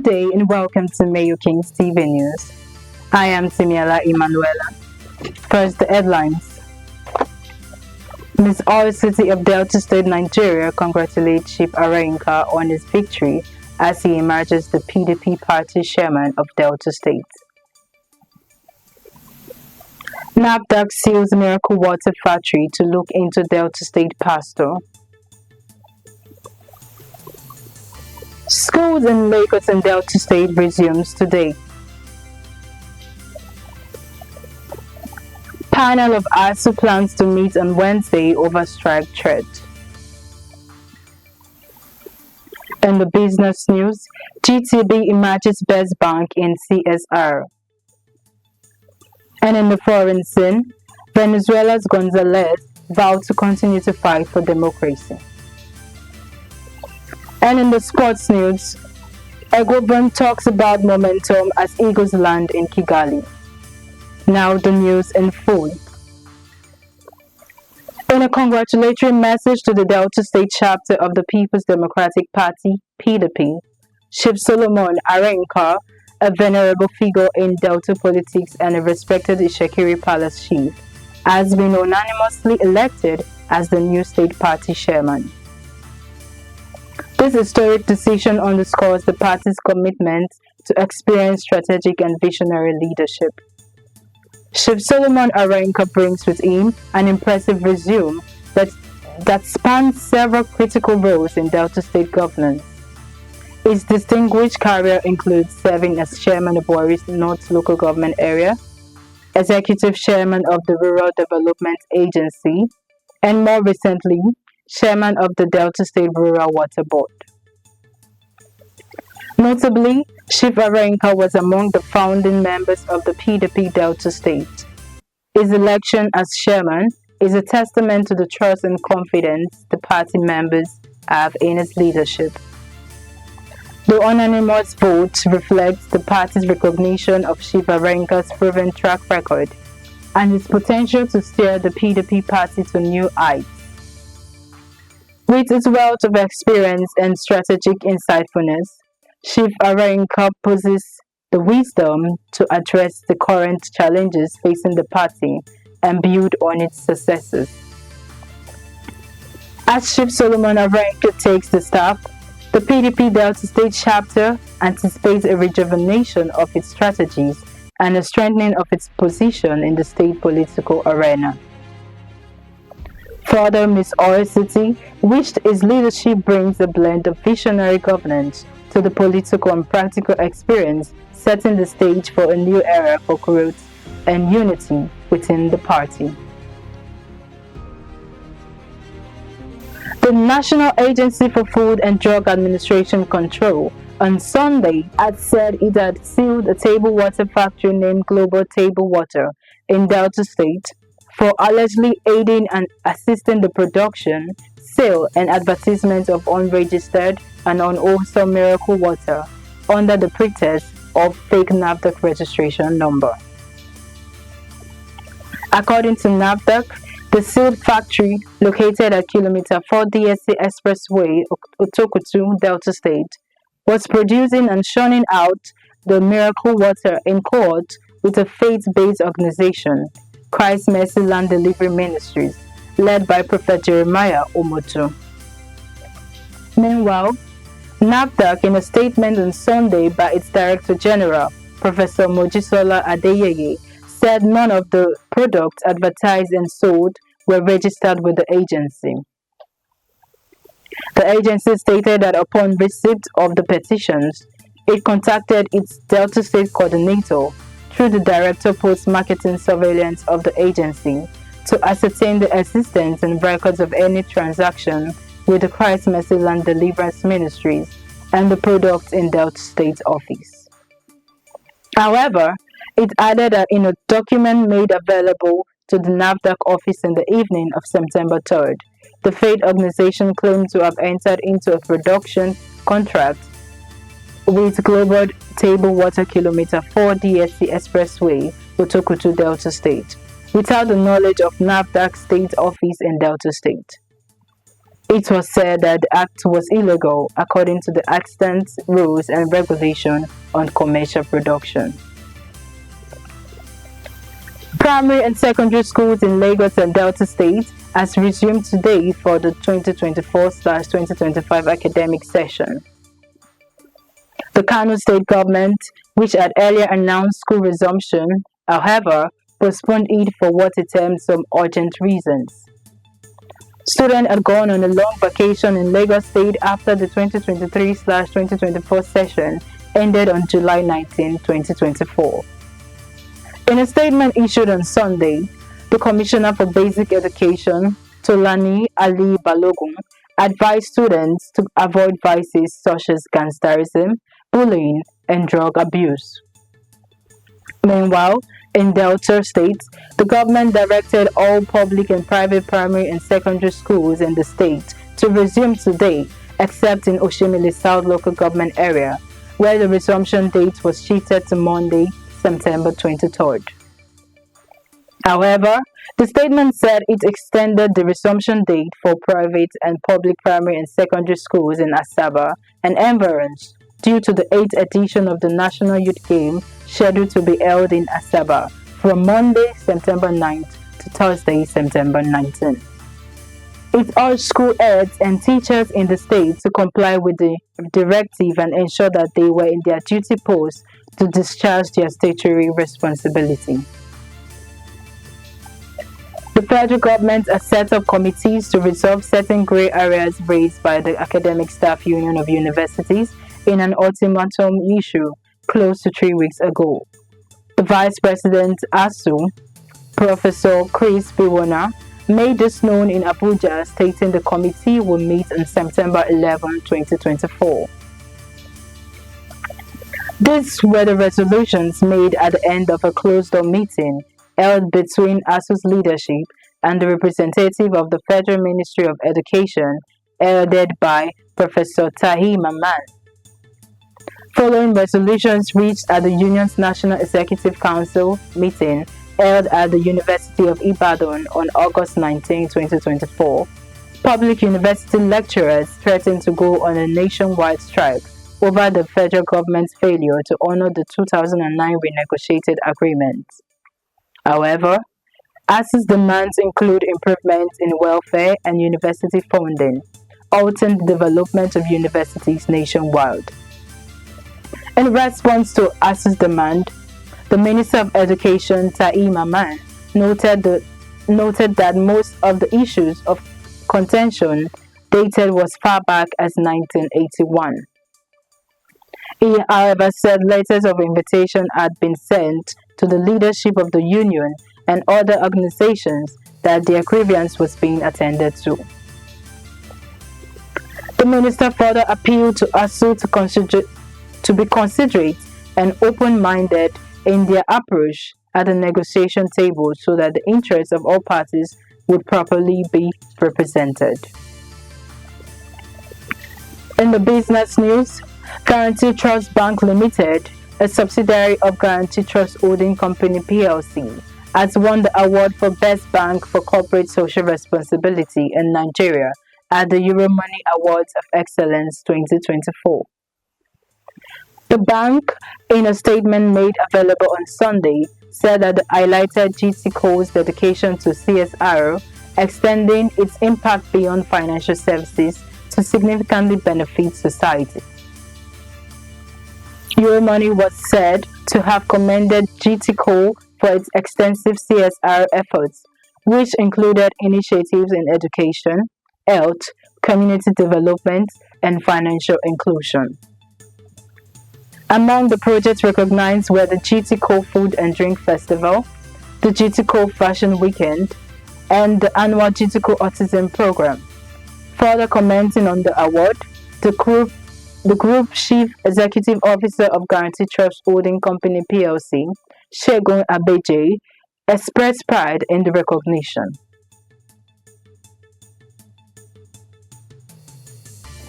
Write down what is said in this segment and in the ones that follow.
Good day and welcome to Mayorkings TV News. I am Simiela Emanuela. First, the headlines. Miss Oil City of Delta State, Nigeria congratulates Chief Arenka on his victory as he emerges the PDP party chairman of Delta State. NAFDAC seals Miracle Water Factory to look into Delta State pastor. Schools in Lagos and Delta State resumes today. Panel of ASU plans to meet on Wednesday over strike threat. In the business news, GTB emerges best bank in CSR. And in the foreign scene, Venezuela's Gonzalez vowed to continue to fight for democracy. And in the sports news, Egobon talks about momentum as Eagles land in Kigali. Now the news in full. In a congratulatory message to the Delta State chapter of the People's Democratic Party, PDP, Chief Solomon Arenka, a venerable figure in Delta politics and a respected Ishekiri Palace chief, has been unanimously elected as the new state party chairman. This historic decision underscores the party's commitment to experienced strategic and visionary leadership. Chief Solomon Arenka brings with him an impressive resume that spans several critical roles in Delta State governance. His distinguished career includes serving as chairman of Warri's North Local Government Area, executive chairman of the Rural Development Agency, and more recently, chairman of the Delta State Rural Water Board. Notably, Chief Arenka was among the founding members of the PDP Delta State. His election as chairman is a testament to the trust and confidence the party members have in his leadership. The unanimous vote reflects the party's recognition of Chief Arenka's proven track record and his potential to steer the PDP party to new heights. With his wealth of experience and strategic insightfulness, Chief Arenka possesses the wisdom to address the current challenges facing the party and build on its successes. As Chief Solomon Arenka takes the staff, the PDP Delta State chapter anticipates a rejuvenation of its strategies and a strengthening of its position in the state political arena. Further, Miss Oil City wished his leadership brings a blend of visionary governance to the political and practical experience, setting the stage for a new era for growth and unity within the party. The National Agency for Food and Drug Administration Control on Sunday had said it had sealed a table water factory named Global Table Water in Delta State for allegedly aiding and assisting the production, sale, and advertisement of unregistered and unwholesome miracle water under the pretext of fake NAFDAC registration number. According to NAFDAC, the sealed factory, located at Kilometer 4 DSC Expressway, Otokotu, Delta State, was producing and shunning out the miracle water in court with a faith-based organization, Christ Mercy Land Delivery Ministries, led by Prophet Jeremiah Omoto. Meanwhile, NAFDAC, in a statement on Sunday by its Director General, Professor Mojisola Adeyeye, said none of the products advertised and sold were registered with the agency. The agency stated that upon receipt of the petitions, it contacted its Delta State coordinator through the Director Post Marketing Surveillance of the agency to ascertain the existence and records of any transaction with the Christ Mercy Land Deliverance Ministries and the products in Delta State office. However, it added that in a document made available to the NAFDAC office in the evening of September 3rd, the faith organization claimed to have entered into a production contract with Global Table Water Kilometer 4 DSC Expressway, Otokotu, Delta State, without the knowledge of NAFDAC state office in Delta State. It was said that the act was illegal according to the extant rules and regulations on commercial production. Primary and secondary schools in Lagos and Delta State has resumed today for the 2024/2025 academic session. The Kano State government, which had earlier announced school resumption, however, postponed it for what it termed some urgent reasons. Students had gone on a long vacation in Lagos State after the 2023/2024 session ended on July 19, 2024. In a statement issued on Sunday, the Commissioner for Basic Education, Tolani Ali Balogun, advised students to avoid vices such as gangsterism, bullying, and drug abuse. Meanwhile, in Delta State, the government directed all public and private primary and secondary schools in the state to resume today, except in Oshimili South local government area, where the resumption date was shifted to Monday, September 23rd. However, the statement said it extended the resumption date for private and public primary and secondary schools in Asaba and environs due to the 8th edition of the National Youth Game scheduled to be held in Asaba from Monday, September 9th to Thursday, September 19th. It urged school heads and teachers in the state to comply with the directive and ensure that they were in their duty posts to discharge their statutory responsibility. The federal government has set up committees to resolve certain grey areas raised by the Academic Staff Union of Universities in an ultimatum issue close to 3 weeks ago. The Vice President ASU, Professor Chris Biwona, made this known in Abuja, stating the committee will meet on September 11, 2024. These were the resolutions made at the end of a closed-door meeting held between ASU's leadership and the representative of the Federal Ministry of Education, headed by Professor Tahi Maman. Following resolutions reached at the Union's National Executive Council meeting held at the University of Ibadan on August 19, 2024, public university lecturers threatened to go on a nationwide strike over the federal government's failure to honor the 2009 renegotiated agreement. However, ASU's demands include improvements in welfare and university funding, halting the development of universities nationwide. In response to ASU's demand, the Minister of Education, Tahi Maman, noted that most of the issues of contention dated was far back as 1981. He, however, said letters of invitation had been sent to the leadership of the union and other organizations that their grievance was being attended to. The minister further appealed to ASU to be considerate and open-minded in their approach at the negotiation table so that the interests of all parties would properly be represented. In the business news, Guarantee Trust Bank Limited, a subsidiary of Guarantee Trust Holding Company PLC, has won the award for Best Bank for Corporate Social Responsibility in Nigeria at the Euromoney Awards of Excellence 2024. The bank, in a statement made available on Sunday, said that it highlighted GTCO's dedication to CSR, extending its impact beyond financial services to significantly benefit society. Euromoney was said to have commended GTCO for its extensive CSR efforts, which included initiatives in education, health, community development, and financial inclusion. Among the projects recognized were the GTCO Food and Drink Festival, the GTCO Fashion Weekend, and the annual GTCO Autism Program. Further commenting on the award, the Group Chief Executive Officer of Guarantee Trust Holding Company PLC, Segun Abeje, expressed pride in the recognition.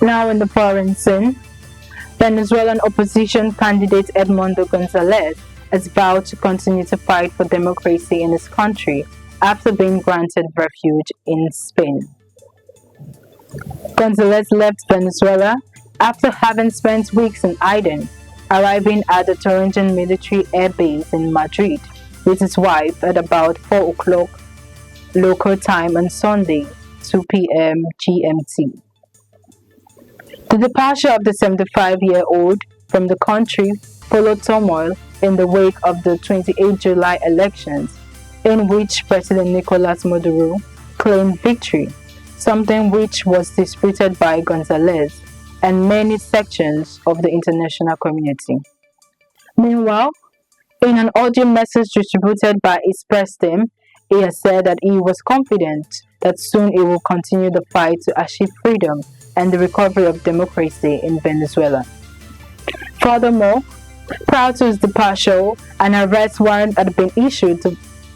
Now in the foreign scene, Venezuelan opposition candidate Edmundo Gonzalez has vowed to continue to fight for democracy in his country after being granted refuge in Spain. Gonzalez left Venezuela after having spent weeks in hiding, arriving at the Torrejon military air base in Madrid with his wife at about 4 o'clock local time on Sunday, 2 p.m. GMT. The departure of the 75-year-old from the country followed turmoil in the wake of the 28 July elections, in which President Nicolas Maduro claimed victory, something which was disputed by Gonzalez and many sections of the international community. Meanwhile, in an audio message distributed by his press team, he has said that he was confident that soon he will continue the fight to achieve freedom and the recovery of democracy in Venezuela. Furthermore, prior to his departure, an arrest warrant had been issued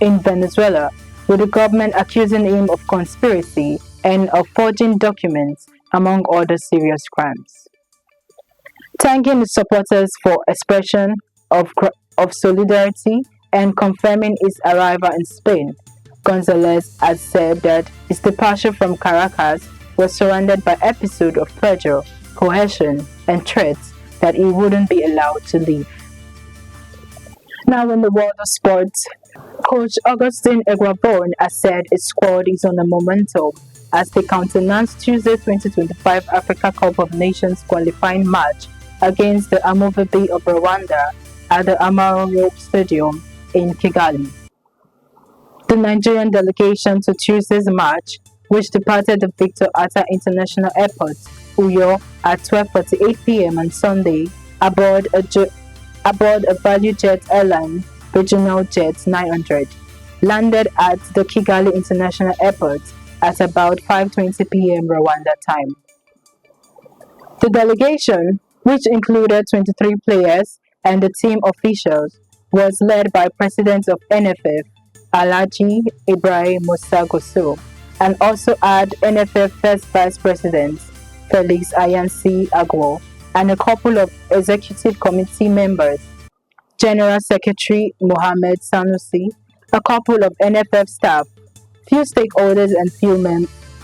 in Venezuela, with the government accusing him of conspiracy and of forging documents, among other serious crimes. Thanking his supporters for expression of solidarity and confirming his arrival in Spain, Gonzalez has said that his departure from Caracas was surrounded by episodes of pressure, coercion, and threats that he wouldn't be allowed to leave. Now in the world of sports, Coach Augustin Eguavon has said his squad is on a momentum as they countenance Tuesday 2025 Africa Cup of Nations qualifying match against the Amovabi of Rwanda at the Amahoro Stadium in Kigali. The Nigerian delegation to Tuesday's match, which departed the Victor Atta International Airport, Uyo, at 12:48 p.m. on Sunday aboard a ValueJet Airline Regional Jet 900, landed at the Kigali International Airport at about 5:20 p.m. Rwanda time. The delegation, which included 23 players and the team officials, was led by President of NFF, Alhaji Ibrahim Musa Gosso, and also had NFF First Vice President, Felix Ayansi Agwo, and a couple of executive committee members, General Secretary Mohamed Sanusi, a couple of NFF staff, few stakeholders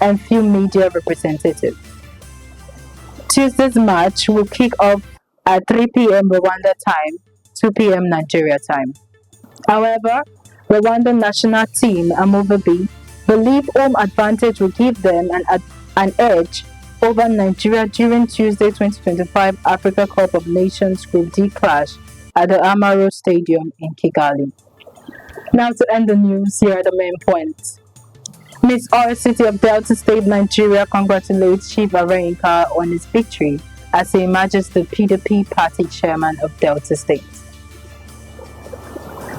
and few media representatives. Tuesday's match will kick off at 3 p.m. Rwanda time, 2 p.m. Nigeria time. However, Rwanda national team Amovabi believe home advantage will give them an edge over Nigeria during Tuesday 2025 Africa Cup of Nations Group D clash at the Amahoro Stadium in Kigali. Now to end the news, here are the main points. Miss R City of Delta State, Nigeria congratulates Chief Arenka on his victory as he emerges the PDP party chairman of Delta State.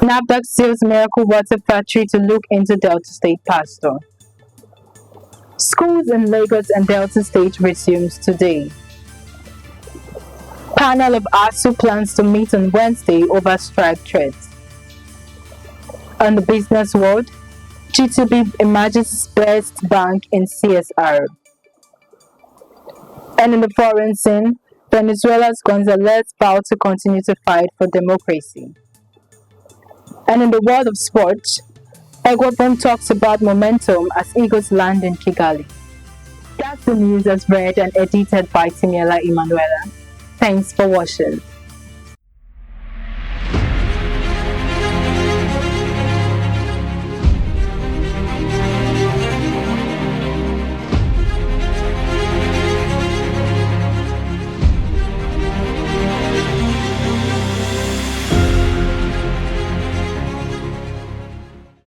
NAFDAC seals Miracle Water Factory to look into Delta State pastor. Schools in Lagos and Delta State resumes today. Panel of ASU plans to meet on Wednesday over strike threats. On the business world, GTB emerges best bank in CSR. And in the foreign scene, Venezuela's Gonzalez vowed to continue to fight for democracy. And in the world of sports, Eguavon talks about momentum as Eagles land in Kigali. That's the news as read and edited by Timiela Emanuela. Thanks for watching.